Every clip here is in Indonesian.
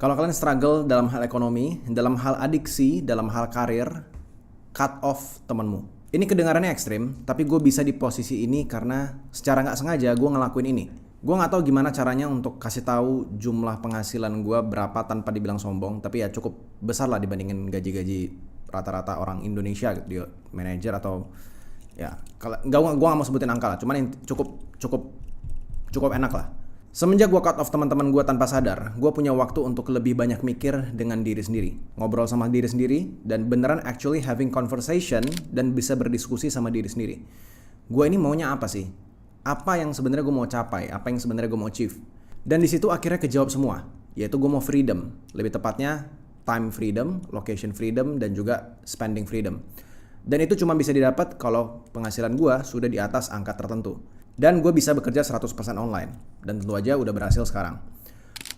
Kalau kalian struggle dalam hal ekonomi, dalam hal adiksi, dalam hal karir, cut off temenmu. Ini kedengarannya ekstrim, tapi gue bisa di posisi ini karena secara nggak sengaja gue ngelakuin ini. Gue nggak tahu gimana caranya untuk kasih tahu jumlah penghasilan gue berapa tanpa dibilang sombong, tapi ya cukup besar lah dibandingin gaji-gaji rata-rata orang Indonesia gitu, dia manajer atau ya kalau gue nggak mau sebutin angka lah, cuman cukup enak lah. Semenjak gue cut off teman-teman gue tanpa sadar, gue punya waktu untuk lebih banyak mikir dengan diri sendiri, ngobrol sama diri sendiri, dan beneran actually having conversation dan bisa berdiskusi sama diri sendiri. Gue ini maunya apa sih? Apa yang sebenarnya gue mau capai? Apa yang sebenarnya gue mau achieve? Dan di situ akhirnya kejawab semua, yaitu gue mau freedom, lebih tepatnya time freedom, location freedom, dan juga spending freedom. Dan itu cuma bisa didapat kalau penghasilan gue sudah di atas angka tertentu. Dan gue bisa bekerja 100% online. Dan tentu aja udah berhasil sekarang.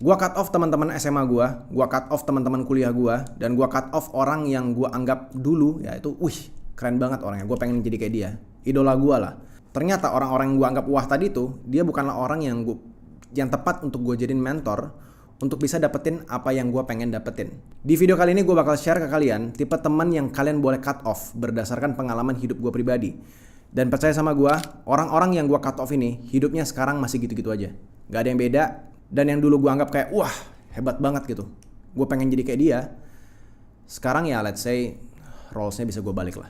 Gue cut off teman-teman SMA gue cut off teman-teman kuliah gue, dan gue cut off orang yang gue anggap dulu, ya itu, keren banget orangnya, gue pengen jadi kayak dia. Idola gue lah. Ternyata orang-orang yang gue anggap wah tadi tuh, dia bukanlah orang yang tepat untuk gue jadiin mentor, untuk bisa dapetin apa yang gue pengen dapetin. Di video kali ini gue bakal share ke kalian tipe teman yang kalian boleh cut off berdasarkan pengalaman hidup gue pribadi. Dan percaya sama gue, orang-orang yang gue cut off ini hidupnya sekarang masih gitu-gitu aja. Gak ada yang beda. Dan yang dulu gue anggap kayak wah hebat banget gitu, gue pengen jadi kayak dia. Sekarang ya let's say roles-nya bisa gue balik lah.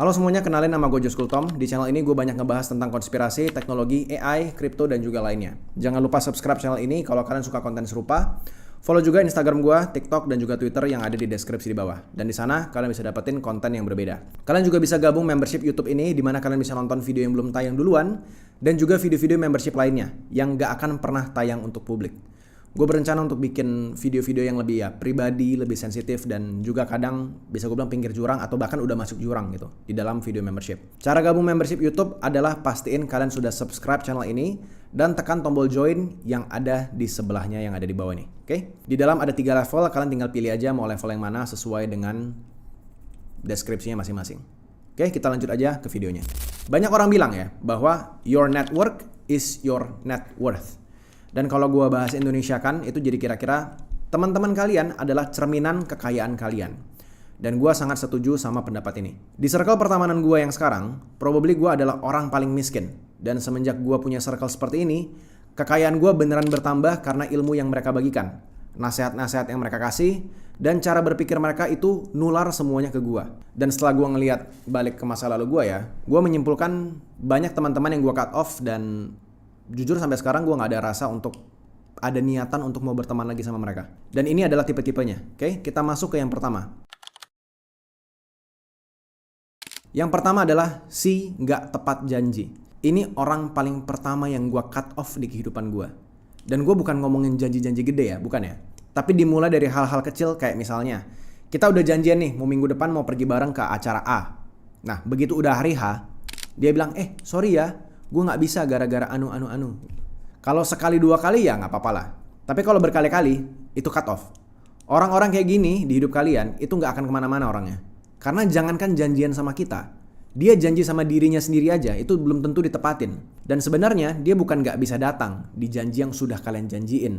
Halo semuanya, kenalin nama gue Josh Kultom. Di channel ini gue banyak ngebahas tentang konspirasi, teknologi, AI, kripto, dan juga lainnya. Jangan lupa subscribe channel ini kalau kalian suka konten serupa. Follow juga Instagram gue, TikTok, dan juga Twitter yang ada di deskripsi di bawah. Dan di sana kalian bisa dapetin konten yang berbeda. Kalian juga bisa gabung membership YouTube ini, di mana kalian bisa nonton video yang belum tayang duluan, dan juga video-video membership lainnya yang gak akan pernah tayang untuk publik. Gue berencana untuk bikin video-video yang lebih pribadi, lebih sensitif, dan juga kadang bisa gue bilang pinggir jurang atau bahkan udah masuk jurang gitu di dalam video membership. Cara gabung membership YouTube adalah pastiin kalian sudah subscribe channel ini dan tekan tombol join yang ada di sebelahnya yang ada di bawah nih. Oke? Di dalam ada 3 level, kalian tinggal pilih aja mau level yang mana sesuai dengan deskripsinya masing-masing. Oke, kita lanjut aja ke videonya. Banyak orang bilang ya bahwa your network is your net worth. Dan kalau gue bahas Indonesia kan, itu jadi kira-kira teman-teman kalian adalah cerminan kekayaan kalian. Dan gue sangat setuju sama pendapat ini. Di circle pertemanan gue yang sekarang, probably gue adalah orang paling miskin. Dan semenjak gue punya circle seperti ini, kekayaan gue beneran bertambah karena ilmu yang mereka bagikan. Nasihat-nasihat yang mereka kasih, dan cara berpikir mereka itu nular semuanya ke gue. Dan setelah gue ngeliat balik ke masa lalu gue ya, gue menyimpulkan banyak teman-teman yang gue cut off, dan jujur sampai sekarang gue gak ada rasa untuk ada niatan untuk mau berteman lagi sama mereka. Dan ini adalah tipe-tipenya. Oke, kita masuk ke yang pertama. Yang pertama adalah si gak tepat janji. Ini orang paling pertama yang gue cut off di kehidupan gue. Dan gue bukan ngomongin janji-janji gede ya, bukan ya. Tapi dimulai dari hal-hal kecil kayak misalnya, kita udah janjian nih mau minggu depan mau pergi bareng ke acara A. Nah, begitu udah hari H, dia bilang, sorry ya, gue gak bisa gara-gara anu. Kalau sekali 2 kali ya gak apa-apa lah. Tapi kalau berkali-kali, itu cut off. Orang-orang kayak gini di hidup kalian, itu gak akan kemana-mana orangnya. Karena jangankan janjian sama kita, dia janji sama dirinya sendiri aja, itu belum tentu ditepatin. Dan sebenarnya dia bukan gak bisa datang di janji yang sudah kalian janjiin.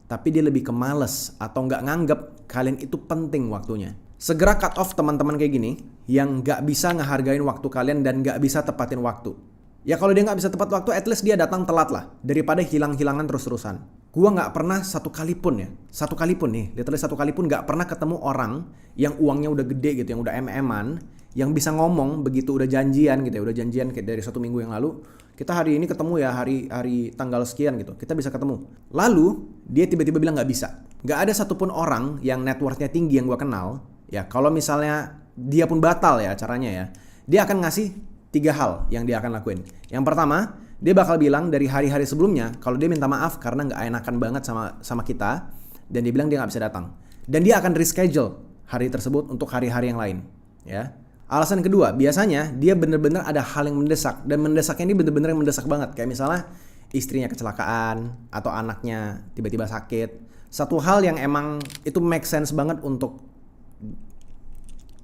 Tapi dia lebih ke males atau gak nganggep kalian itu penting waktunya. Segera cut off teman-teman kayak gini, yang gak bisa ngehargain waktu kalian dan gak bisa tepatin waktu. Ya kalau dia nggak bisa tepat waktu, at least dia datang telat lah. Daripada hilang-hilangan terus-terusan. Gua nggak pernah satu kali pun literally satu kali pun nggak pernah ketemu orang yang uangnya udah gede gitu, yang udah MM-an, yang bisa ngomong begitu udah janjian gitu ya, udah janjian kayak dari 1 minggu yang lalu, kita hari ini ketemu ya, hari tanggal sekian gitu, kita bisa ketemu. Lalu dia tiba-tiba bilang nggak bisa. Nggak ada satupun orang yang net worth-nya tinggi yang gua kenal, ya kalau misalnya dia pun batal ya caranya ya, dia akan ngasih 3 hal yang dia akan lakuin. Yang pertama, dia bakal bilang dari hari-hari sebelumnya kalau dia minta maaf karena gak enakan banget sama kita, dan dia bilang dia gak bisa datang. Dan dia akan reschedule hari tersebut untuk hari-hari yang lain. Ya. Alasan kedua, biasanya dia bener-bener ada hal yang mendesak, dan mendesaknya ini bener-bener yang mendesak banget. Kayak misalnya istrinya kecelakaan atau anaknya tiba-tiba sakit. Satu hal yang emang itu make sense banget untuk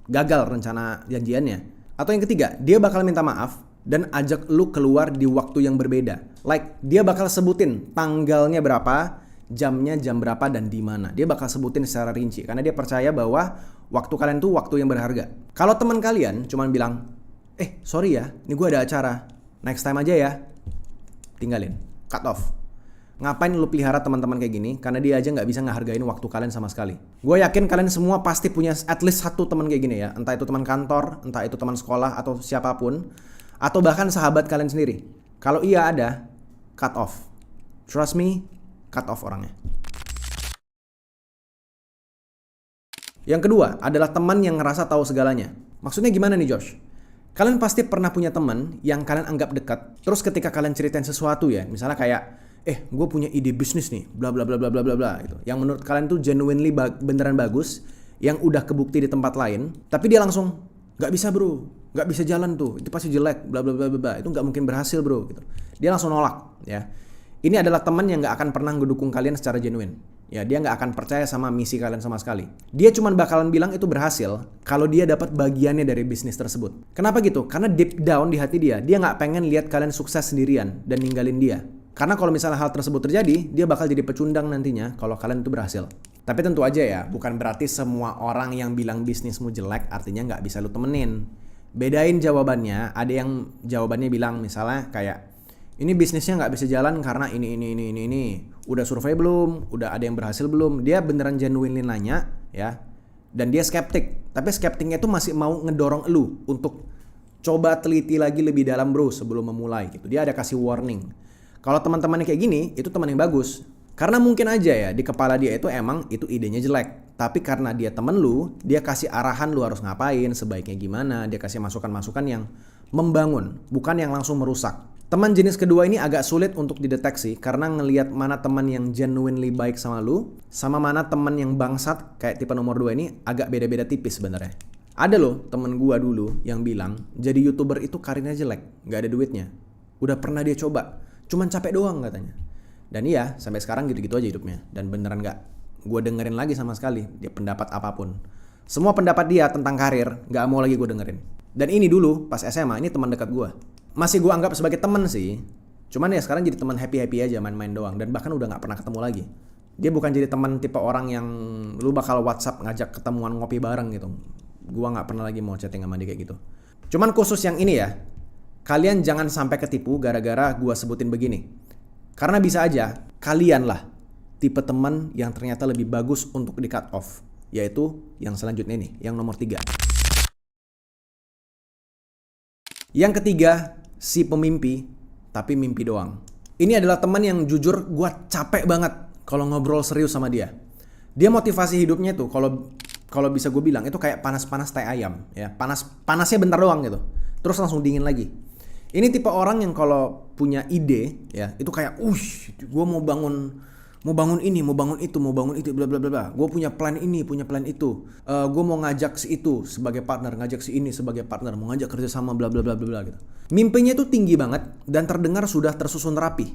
gagal rencana janjiannya. Atau yang ketiga, dia bakal minta maaf dan ajak lu keluar di waktu yang berbeda. Like, dia bakal sebutin tanggalnya berapa, jamnya jam berapa, dan di mana. Dia bakal sebutin secara rinci karena dia percaya bahwa waktu kalian tuh waktu yang berharga. Kalau teman kalian cuman bilang, sorry ya, ini gue ada acara, next time aja ya, tinggalin, cut off. Ngapain lu pelihara teman-teman kayak gini? Karena dia aja nggak bisa ngehargain waktu kalian sama sekali. Gue yakin kalian semua pasti punya at least satu teman kayak gini ya. Entah itu teman kantor, entah itu teman sekolah, atau siapapun. Atau bahkan sahabat kalian sendiri. Kalau iya ada, cut off. Trust me, cut off orangnya. Yang kedua adalah teman yang ngerasa tahu segalanya. Maksudnya gimana nih Josh? Kalian pasti pernah punya teman yang kalian anggap dekat. Terus ketika kalian ceritain sesuatu ya, misalnya kayak gue punya ide bisnis nih, bla bla bla bla bla bla bla gitu. Yang menurut kalian tuh genuinely beneran bagus, yang udah kebukti di tempat lain, tapi dia langsung nggak bisa bro, nggak bisa jalan tuh, itu pasti jelek, bla bla bla bla, itu nggak mungkin berhasil bro gitu. Dia langsung nolak ya. Ini adalah teman yang nggak akan pernah ngedukung kalian secara genuine. Ya, dia nggak akan percaya sama misi kalian sama sekali. Dia cuman bakalan bilang itu berhasil kalau dia dapat bagiannya dari bisnis tersebut. Kenapa gitu? Karena deep down di hati dia nggak pengen lihat kalian sukses sendirian dan ninggalin dia. Karena kalau misalnya hal tersebut terjadi, dia bakal jadi pecundang nantinya kalau kalian itu berhasil. Tapi tentu aja ya, bukan berarti semua orang yang bilang bisnismu jelek artinya nggak bisa lu temenin. Bedain jawabannya, ada yang jawabannya bilang misalnya kayak, ini bisnisnya nggak bisa jalan karena ini. Udah survei belum? Udah ada yang berhasil belum? Dia beneran genuinely nanya ya. Dan dia skeptik. Tapi skeptiknya itu masih mau ngedorong lu untuk coba teliti lagi lebih dalam bro sebelum memulai gitu. Dia ada kasih warning. Kalau teman-temannya kayak gini, itu teman yang bagus. Karena mungkin aja ya, di kepala dia itu emang itu idenya jelek. Tapi karena dia temen lu, dia kasih arahan lu harus ngapain, sebaiknya gimana. Dia kasih masukan-masukan yang membangun, bukan yang langsung merusak. Teman jenis kedua ini agak sulit untuk dideteksi karena ngelihat mana teman yang genuinely baik sama lu, sama mana teman yang bangsat kayak tipe nomor 2 ini agak beda-beda tipis sebenarnya. Ada loh temen gua dulu yang bilang, jadi YouTuber itu karirnya jelek, gak ada duitnya. Udah pernah dia coba, cuman capek doang katanya. Dan iya, sampai sekarang gitu-gitu aja hidupnya. Dan beneran gak gue dengerin lagi sama sekali dia pendapat apapun. Semua pendapat dia tentang karir gak mau lagi gue dengerin. Dan ini dulu pas SMA, ini teman dekat gue. Masih gue anggap sebagai teman sih. Cuman ya sekarang jadi teman happy-happy aja, main-main doang. Dan bahkan udah gak pernah ketemu lagi. Dia bukan jadi teman tipe orang yang lu bakal WhatsApp ngajak ketemuan ngopi bareng gitu. Gue gak pernah lagi mau chatting sama dia kayak gitu. Cuman khusus yang ini ya, kalian jangan sampai ketipu gara-gara gue sebutin begini. Karena bisa aja kalian lah tipe teman yang ternyata lebih bagus untuk di cut off. Yaitu yang selanjutnya nih, yang nomor 3. Yang ketiga, si pemimpi tapi mimpi doang. Ini adalah teman yang jujur gue capek banget kalau ngobrol serius sama dia. Dia motivasi hidupnya tuh kalau bisa gue bilang itu kayak panas-panas tai ayam ya. Panasnya bentar doang gitu. Terus langsung dingin lagi. Ini tipe orang yang kalau punya ide ya, itu kayak gue mau bangun ini, mau bangun itu, bla bla bla bla. Gue punya plan ini, punya plan itu. Gue mau ngajak si itu sebagai partner, ngajak si ini sebagai partner, mau ngajak kerjasama, bla bla bla bla gitu. Mimpinya itu tinggi banget dan terdengar sudah tersusun rapi.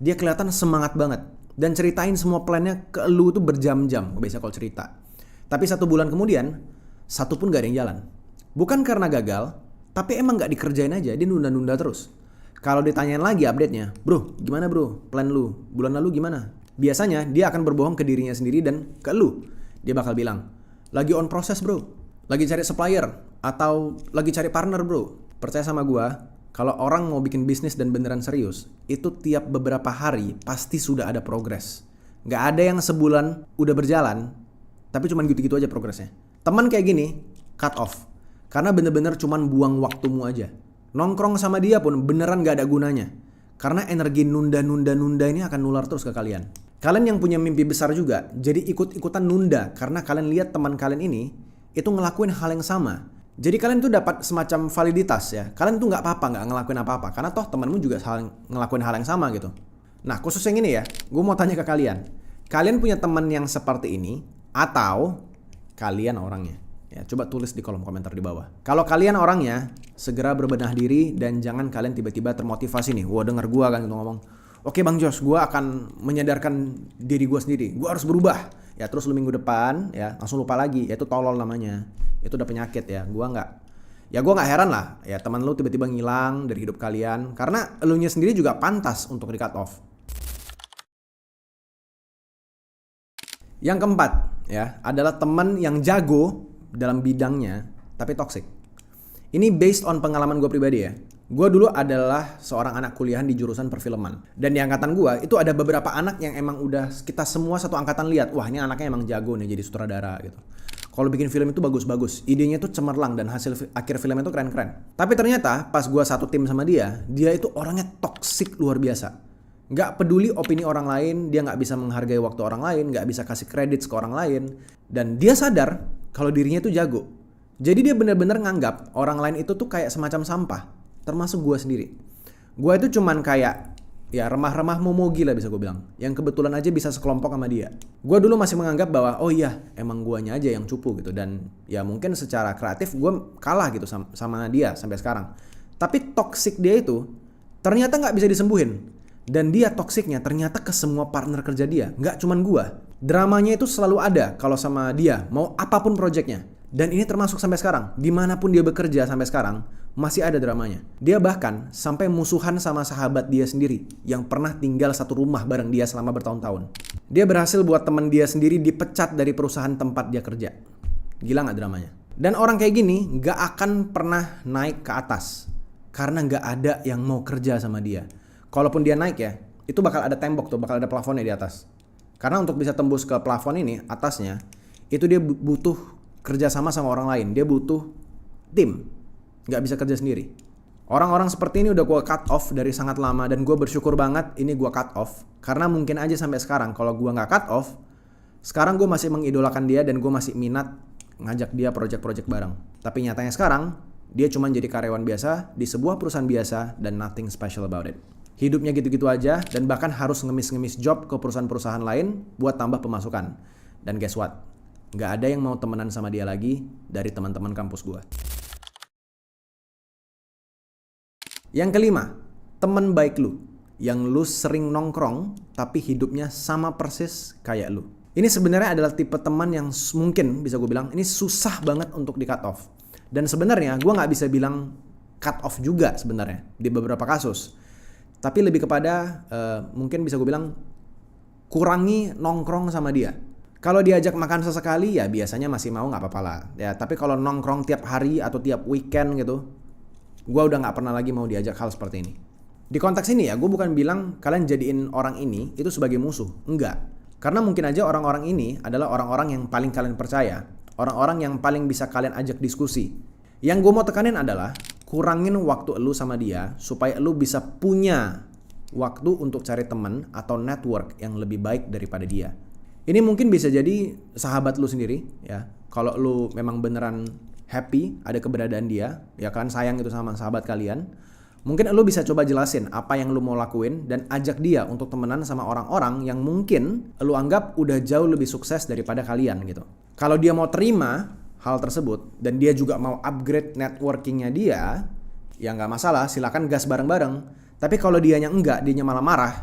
Dia kelihatan semangat banget dan ceritain semua plannya ke lu tuh berjam-jam. Gue biasa kalau cerita. Tapi 1 bulan kemudian, satu pun gak ada yang jalan. Bukan karena gagal, tapi emang gak dikerjain aja, dia nunda-nunda terus. Kalau ditanyain lagi update-nya, bro gimana bro, plan lu, bulan lalu gimana? Biasanya dia akan berbohong ke dirinya sendiri dan ke lu. Dia bakal bilang, lagi on proses bro, lagi cari supplier, atau lagi cari partner bro. Percaya sama gua, kalau orang mau bikin bisnis dan beneran serius, itu tiap beberapa hari pasti sudah ada progres. Gak ada yang sebulan udah berjalan, tapi cuman gitu-gitu aja progresnya. Teman kayak gini, cut off. Karena bener-bener cuman buang waktumu aja. Nongkrong sama dia pun beneran gak ada gunanya. Karena energi nunda ini akan nular terus ke kalian. Kalian yang punya mimpi besar juga, jadi ikut-ikutan nunda. Karena kalian lihat teman kalian ini, itu ngelakuin hal yang sama. Jadi kalian tuh dapat semacam validitas ya. Kalian tuh gak apa-apa, gak ngelakuin apa-apa. Karena toh temanmu juga ngelakuin hal yang sama gitu. Nah khusus yang ini ya, gue mau tanya ke kalian. Kalian punya teman yang seperti ini, atau kalian orangnya? Ya, coba tulis di kolom komentar di bawah. Kalau kalian orangnya, segera berbenah diri dan jangan kalian tiba-tiba termotivasi nih. Wah denger gue kan gitu ngomong, oke Bang Josh, gue akan menyadarkan diri gue sendiri. Gue harus berubah. Ya terus lu minggu depan ya langsung lupa lagi. Ya itu tolol namanya. Itu udah penyakit ya. Gue Ya gue gak heran lah, ya teman lu tiba-tiba ngilang dari hidup kalian, karena elunya sendiri juga pantas untuk di cut off. Yang keempat ya adalah teman yang jago dalam bidangnya tapi toxic. Ini based on pengalaman gue pribadi ya. Gue dulu adalah seorang anak kuliahan di jurusan perfilman. Dan di angkatan gue itu ada beberapa anak yang emang udah kita semua satu angkatan lihat, wah ini anaknya emang jago nih jadi sutradara gitu. Kalau bikin film itu bagus-bagus, idenya tuh cemerlang dan hasil akhir filmnya tuh keren-keren. Tapi ternyata pas gue satu tim sama dia itu orangnya toxic luar biasa. Nggak peduli opini orang lain, dia nggak bisa menghargai waktu orang lain, nggak bisa kasih kredit ke orang lain. Dan dia sadar kalau dirinya tuh jago. Jadi dia benar-benar nganggap orang lain itu tuh kayak semacam sampah, termasuk gue sendiri. Gue itu cuman kayak ya remah-remah momogi lah bisa gue bilang, yang kebetulan aja bisa sekelompok sama dia. Gue dulu masih menganggap bahwa oh iya emang guanya aja yang cupu gitu, dan ya mungkin secara kreatif gue kalah gitu sama dia sampai sekarang. Tapi toxic dia itu ternyata nggak bisa disembuhin. Dan dia toksiknya ternyata ke semua partner kerja dia, nggak cuman gua. Dramanya itu selalu ada kalau sama dia, mau apapun projectnya. Dan ini termasuk sampai sekarang, dimanapun dia bekerja sampai sekarang, masih ada dramanya. Dia bahkan sampai musuhan sama sahabat dia sendiri, yang pernah tinggal satu rumah bareng dia selama bertahun-tahun. Dia berhasil buat teman dia sendiri dipecat dari perusahaan tempat dia kerja. Gila nggak dramanya? Dan orang kayak gini nggak akan pernah naik ke atas, karena nggak ada yang mau kerja sama dia. Kalaupun dia naik ya, itu bakal ada tembok tuh, bakal ada plafonnya di atas. Karena untuk bisa tembus ke plafon ini, atasnya, itu dia butuh kerjasama sama orang lain. Dia butuh tim, nggak bisa kerja sendiri. Orang-orang seperti ini udah gue cut off dari sangat lama, dan gue bersyukur banget ini gue cut off. Karena mungkin aja sampai sekarang, kalau gue nggak cut off, sekarang gue masih mengidolakan dia dan gue masih minat ngajak dia project-project bareng. Tapi nyatanya sekarang, dia cuma jadi karyawan biasa di sebuah perusahaan biasa dan nothing special about it. Hidupnya gitu-gitu aja dan bahkan harus ngemis-ngemis job ke perusahaan-perusahaan lain buat tambah pemasukan. Dan guess what? Nggak ada yang mau temenan sama dia lagi dari teman-teman kampus gua. Yang kelima, teman baik lu. Yang lu sering nongkrong tapi hidupnya sama persis kayak lu. Ini sebenarnya adalah tipe teman yang mungkin bisa gue bilang ini susah banget untuk di cut off. Dan sebenarnya gue nggak bisa bilang cut off juga sebenarnya di beberapa kasus. Tapi lebih kepada mungkin bisa gue bilang kurangi nongkrong sama dia. Kalau diajak makan sesekali ya biasanya masih mau nggak apa-apa lah. Ya, tapi kalau nongkrong tiap hari atau tiap weekend gitu, gue udah nggak pernah lagi mau diajak hal seperti ini. Di konteks ini ya gue bukan bilang kalian jadiin orang ini itu sebagai musuh. Enggak. Karena mungkin aja orang-orang ini adalah orang-orang yang paling kalian percaya. Orang-orang yang paling bisa kalian ajak diskusi. Yang gue mau tekanin adalah kurangin waktu lu sama dia supaya lu bisa punya waktu untuk cari teman atau network yang lebih baik daripada dia. Ini mungkin bisa jadi sahabat lu sendiri ya. Kalau lu memang beneran happy ada keberadaan dia, ya kan sayang itu sama sahabat kalian. Mungkin lu bisa coba jelasin apa yang lu mau lakuin dan ajak dia untuk temenan sama orang-orang yang mungkin lu anggap udah jauh lebih sukses daripada kalian gitu. Kalau dia mau terima hal tersebut dan dia juga mau upgrade networkingnya dia, ya nggak masalah, silakan gas bareng-bareng. Tapi kalau dianya enggak, dianya malah marah,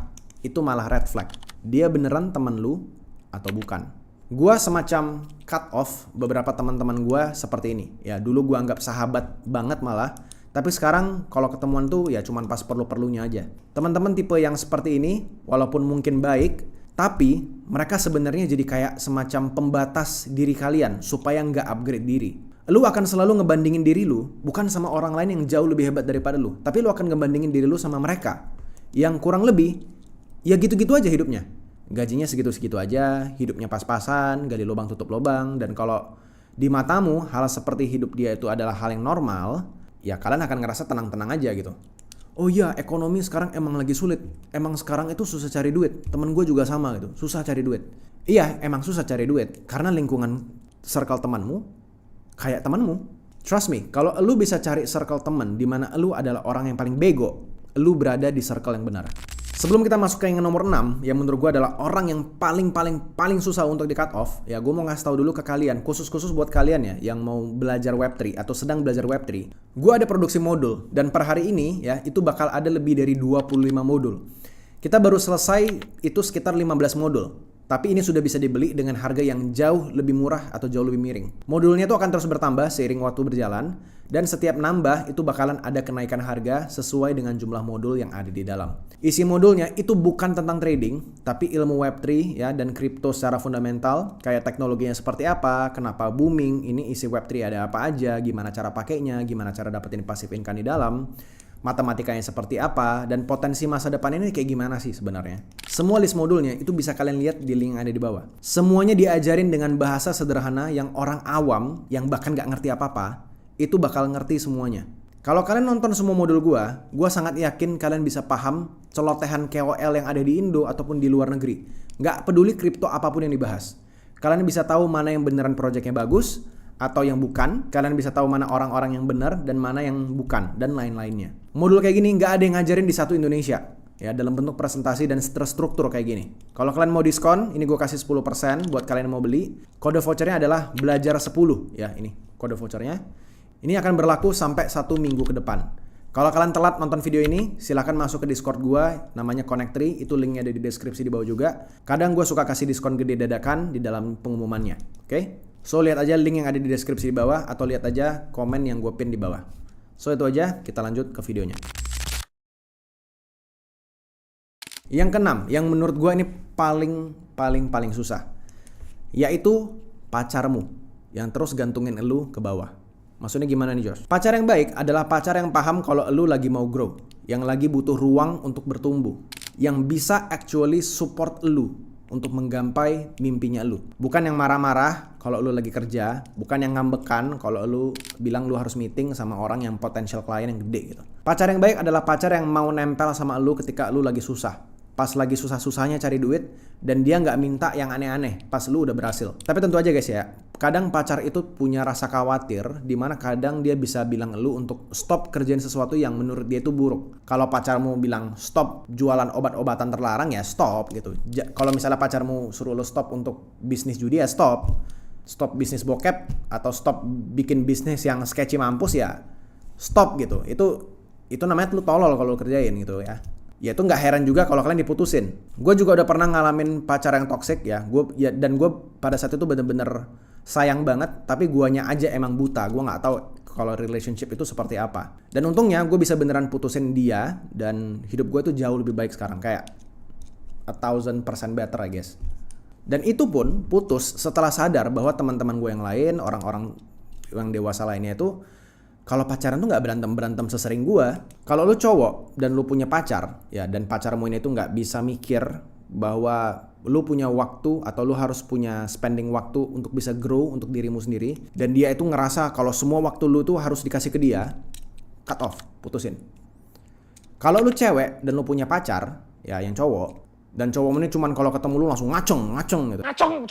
itu malah red flag. Dia beneran temen lu atau bukan? Gua semacam cut off beberapa teman-teman gua seperti ini. Ya dulu gua anggap sahabat banget malah, tapi sekarang kalau ketemuan tuh ya cuman pas perlu-perlunya aja. Teman-teman tipe yang seperti ini, walaupun mungkin baik, tapi mereka sebenarnya jadi kayak semacam pembatas diri kalian supaya nggak upgrade diri. Lu akan selalu ngebandingin diri lu bukan sama orang lain yang jauh lebih hebat daripada lu, tapi lu akan ngebandingin diri lu sama mereka yang kurang lebih ya gitu-gitu aja hidupnya. Gajinya segitu-segitu aja, hidupnya pas-pasan, gali lubang tutup lubang, dan kalau di matamu hal seperti hidup dia itu adalah hal yang normal, ya kalian akan ngerasa tenang-tenang aja gitu. Oh iya, ekonomi sekarang emang lagi sulit. Emang sekarang itu susah cari duit. Temen gue juga sama gitu, susah cari duit. Iya, emang susah cari duit. Karena lingkungan circle temanmu kayak temanmu. Trust me, kalau lu bisa cari circle teman di mana lu adalah orang yang paling bego, lu berada di circle yang benar. Sebelum kita masuk ke yang nomor 6, yang menurut gue adalah orang yang paling susah untuk di cut off, ya gue mau ngasih tahu dulu ke kalian, khusus buat kalian ya, yang mau belajar Web3 atau sedang belajar Web3. Gue ada produksi modul, dan per hari ini ya, itu bakal ada lebih dari 25 modul. Kita baru selesai itu sekitar 15 modul. Tapi ini sudah bisa dibeli dengan harga yang jauh lebih murah atau jauh lebih miring. Modulnya tuh akan terus bertambah seiring waktu berjalan, dan setiap nambah itu bakalan ada kenaikan harga sesuai dengan jumlah modul yang ada di dalam. Isi modulnya itu bukan tentang trading, tapi ilmu Web3 ya, dan kripto secara fundamental, kayak teknologinya seperti apa, kenapa booming, ini isi Web3 ada apa aja, gimana cara pakainya, gimana cara dapetin passive income di dalam, matematikanya seperti apa, dan potensi masa depan ini kayak gimana sih sebenarnya. Semua list modulnya itu bisa kalian lihat di link yang ada di bawah. Semuanya diajarin dengan bahasa sederhana yang orang awam yang bahkan gak ngerti apa-apa itu bakal ngerti semuanya. Kalau kalian nonton semua modul gua sangat yakin kalian bisa paham celotehan KOL yang ada di Indo ataupun di luar negeri. Gak peduli kripto apapun yang dibahas. Kalian bisa tahu mana yang beneran projectnya bagus atau yang bukan. Kalian bisa tahu mana orang-orang yang benar dan mana yang bukan, dan lain-lainnya. Modul kayak gini gak ada yang ngajarin di satu Indonesia ya, dalam bentuk presentasi dan terstruktur kayak gini. Kalau kalian mau diskon, ini gue kasih 10% buat kalian yang mau beli. Kode vouchernya adalah belajar 10 ya, ini kode vouchernya. Ini akan berlaku sampai 1 minggu ke depan. Kalau kalian telat nonton video ini, silahkan masuk ke Discord gue, namanya Connect3, itu linknya ada di deskripsi di bawah juga. Kadang gue suka kasih diskon gede dadakan di dalam pengumumannya. Oke? So lihat aja link yang ada di deskripsi di bawah, atau lihat aja komen yang gue pin di bawah. So itu aja, kita lanjut ke videonya. Yang keenam, yang menurut gue ini paling susah, yaitu pacarmu yang terus gantungin elu ke bawah. Maksudnya gimana nih Josh? Pacar yang baik adalah pacar yang paham kalau elu lagi mau grow, yang lagi butuh ruang untuk bertumbuh, yang bisa actually support elu untuk menggapai mimpinya elu. Bukan yang marah-marah kalau elu lagi kerja, bukan yang ngambekan kalau elu bilang lu harus meeting sama orang yang potential klien yang gede gitu. Pacar yang baik adalah pacar yang mau nempel sama elu ketika elu lagi susah. Pas lagi susah-susahnya cari duit, dan dia nggak minta yang aneh-aneh pas lu udah berhasil. Tapi tentu aja guys ya, kadang pacar itu punya rasa khawatir, dimana kadang dia bisa bilang lu untuk stop kerjain sesuatu yang menurut dia itu buruk. Kalau pacarmu bilang stop jualan obat-obatan terlarang, ya stop gitu. Kalau misalnya pacarmu suruh lu stop untuk bisnis judi, ya stop. Stop bisnis bokep atau stop bikin bisnis yang sketchy mampus, ya stop gitu. Itu namanya lu tolol kalau lu kerjain gitu ya. Ya itu nggak heran juga kalau kalian diputusin. Gue juga udah pernah ngalamin pacar yang toxic ya. Dan gue pada saat itu bener-bener sayang banget. Tapi guanya aja emang buta. Gue nggak tahu kalau relationship itu seperti apa. Dan untungnya gue bisa beneran putusin dia. Dan hidup gue tuh jauh lebih baik sekarang. Kayak 1000% better I guess. Dan itu pun putus setelah sadar bahwa teman-teman gue yang lain, orang-orang yang dewasa lainnya itu, kalau pacaran tuh nggak berantem sesering gua. Kalau lu cowok dan lu punya pacar, ya, dan pacarmu ini tuh nggak bisa mikir bahwa lu punya waktu atau lu harus punya spending waktu untuk bisa grow untuk dirimu sendiri, dan dia itu ngerasa kalau semua waktu lu tuh harus dikasih ke dia, cut off, putusin. Kalau lu cewek dan lu punya pacar, ya yang cowok, dan cowokmu ini cuman kalau ketemu lu langsung ngaceng gitu. Ngaceng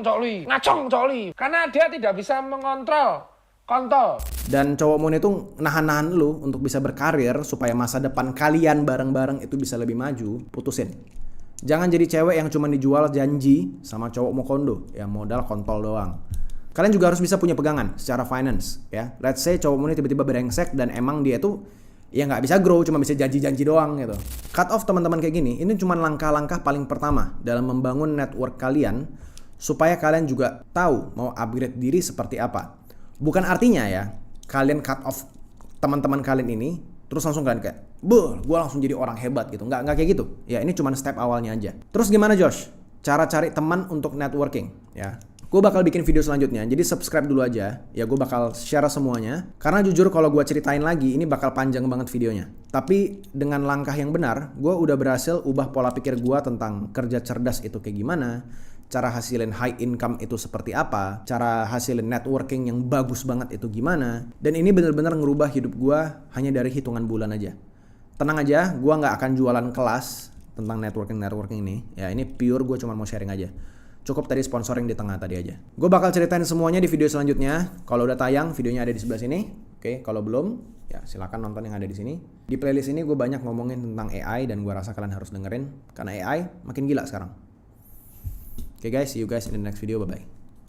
cokli. Karena dia tidak bisa mengontrol. Kontol. Dan cowokmu itu nahan-nahan lu untuk bisa berkarir supaya masa depan kalian bareng-bareng itu bisa lebih maju, putusin. Jangan jadi cewek yang cuma dijual janji sama cowok mau kondo, ya modal kontol doang. Kalian juga harus bisa punya pegangan secara finance, ya. Let's say cowokmu ini tiba-tiba brengsek dan emang dia tuh ya nggak bisa grow, cuma bisa janji-janji doang gitu. Cut off teman-teman kayak gini, ini cuma langkah-langkah paling pertama dalam membangun network kalian supaya kalian juga tahu mau upgrade diri seperti apa. Bukan artinya ya, kalian cut off teman-teman kalian ini, terus langsung kalian kayak, gue langsung jadi orang hebat gitu. Nggak kayak gitu. Ya ini cuma step awalnya aja. Terus gimana Josh? Cara cari teman untuk networking ya. Gue bakal bikin video selanjutnya, jadi subscribe dulu aja. Ya gue bakal share semuanya. Karena jujur kalau gue ceritain lagi, ini bakal panjang banget videonya. Tapi dengan langkah yang benar, gue udah berhasil ubah pola pikir gue tentang kerja cerdas itu kayak gimana, cara hasilin high income itu seperti apa, cara hasilin networking yang bagus banget itu gimana. Dan ini benar-benar ngerubah hidup gue hanya dari hitungan bulan aja. Tenang aja, gue nggak akan jualan kelas tentang networking ini. Ya ini pure gue cuma mau sharing aja. Cukup tadi sponsoring di tengah tadi aja. Gue bakal ceritain semuanya di video selanjutnya. Kalau udah tayang, videonya ada di sebelah sini. Oke, kalau belum, ya silakan nonton yang ada di sini. Di playlist ini gue banyak ngomongin tentang AI dan gue rasa kalian harus dengerin karena AI makin gila sekarang. Oke guys, see you guys in the next video. Bye bye.